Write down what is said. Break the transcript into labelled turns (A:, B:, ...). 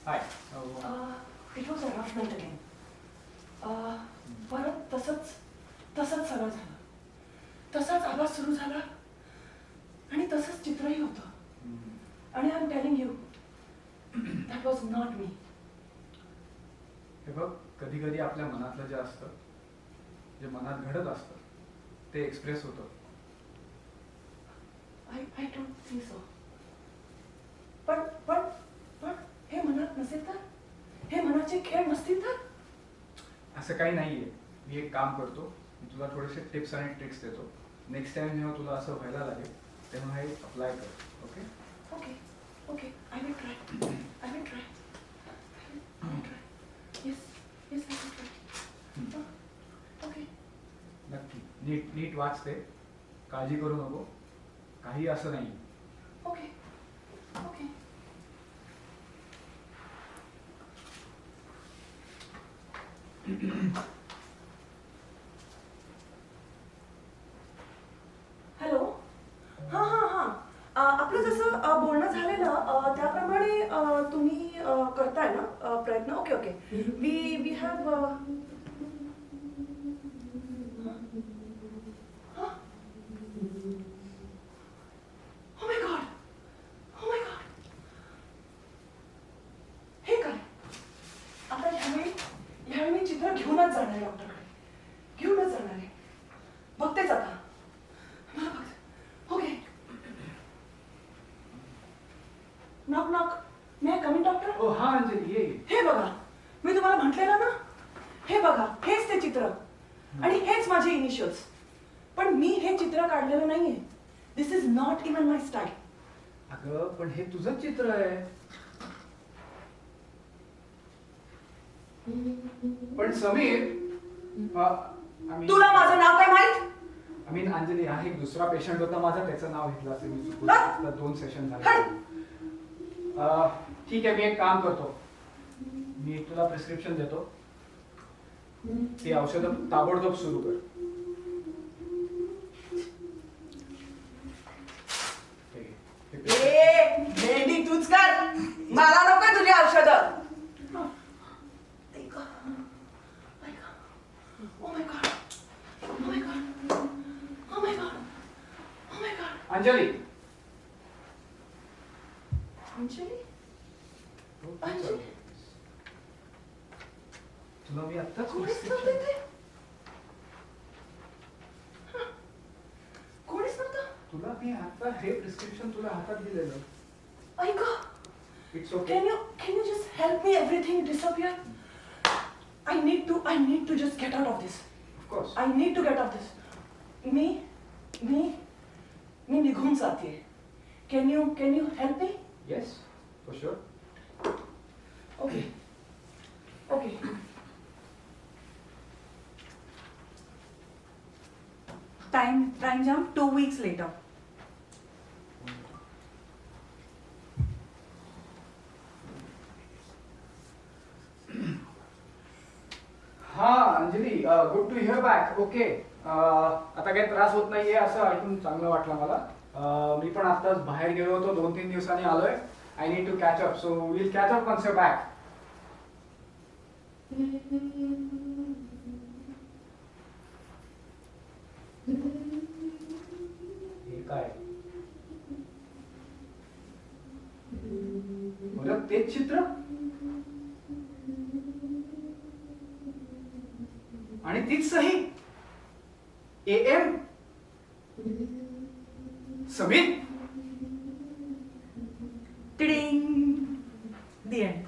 A: High.
B: It was a rough night again. परत तसंच सगळं झालं. तसाच आवाज सुरू झाला आणि तसंच चित्रही होतं. आणि I am telling you that was not me.
A: हे बघ, कधी कधी आपल्या मनातलं जे असतं, जे मनात घडत असतं, ते एक्सप्रेस होतं.
B: I don't think so. पण हे मनात नसेल तर, हे मनाचे खेळ नसतील तर.
A: असं काही नाहीये. मी एक काम करतो, मी तुला थोडेसे टिप्स आणि ट्रिक्स देतो. नेक्स्ट टाइम जेव्हा तुला असं व्हायला लागेल तेव्हा हे अप्लाय कर. Okay
B: okay okay I will try. Yes I will try. Okay.
A: नक्की नीट वाचते, काळजी करू नको, काही असं नाही.
B: Okay okay. हॅलो. हां आपलं जसं बोलणं झालेलं त्याप्रमाणे तुम्ही करताय ना प्रयत्न. Okay we have. Oh my god. हे काय आता ह्यावेळी मी चित्र घेऊनच जाणार आहे डॉक्टरकडे. घेऊनच जाणार आहे. बघतेच आता. मला बघते. Okay. Knock. May I come in doctor?
A: ओ हा अंजली, ये.
B: हे बघा, मी तुम्हाला म्हटलेलं ना. हे बघा, हेच ते चित्र आणि हेच माझे इनिशियल्स. पण मी हे चित्र काढलेलं नाहीये. This is not even my style.
A: अगं पण हे तुझंच चित्र आहे. पण समीर,
B: तुला माझं नाव काय माहित?
A: अंजली, हा एक दुसरा पेशंट होता माझा, त्याचं नाव घेतलं असेल मी चुकून. आता 2 सेशन झाले. ठीक आहे, मी एक काम करतो, मी तुला प्रिस्क्रिप्शन देतो. ती औषधं ताबडतोब सुरू कर.
B: भेंडी तूच कर. मला नको तुझी औषधं.
A: अंजली. तुला मी आत्ताच तुला मी आता हे प्रिस्क्रिप्शन तुला हातात दिलेलं.
B: ऐका.
A: It's okay.
B: Can you just help me everything disappear? I need to just get out of this.
A: Of course.
B: I need to get out of this. मी निघून जाते. Can you help me?
A: Yes, for sure.
B: Okay.
C: Time jump 2 weeks later.
A: हा Anjali, good to hear back. Okay, आता काही त्रास होत नाहीये असं ऐकून चांगलं वाटलं मला. मी पण आताच बाहेर गेलो होतो, 2-3 दिवसांनी आलोय. I need to catch up, so will catch up once you back. हे काय बरं, तेच चित्र आणि तीच सही. AM Sameer.
C: Ding. The end.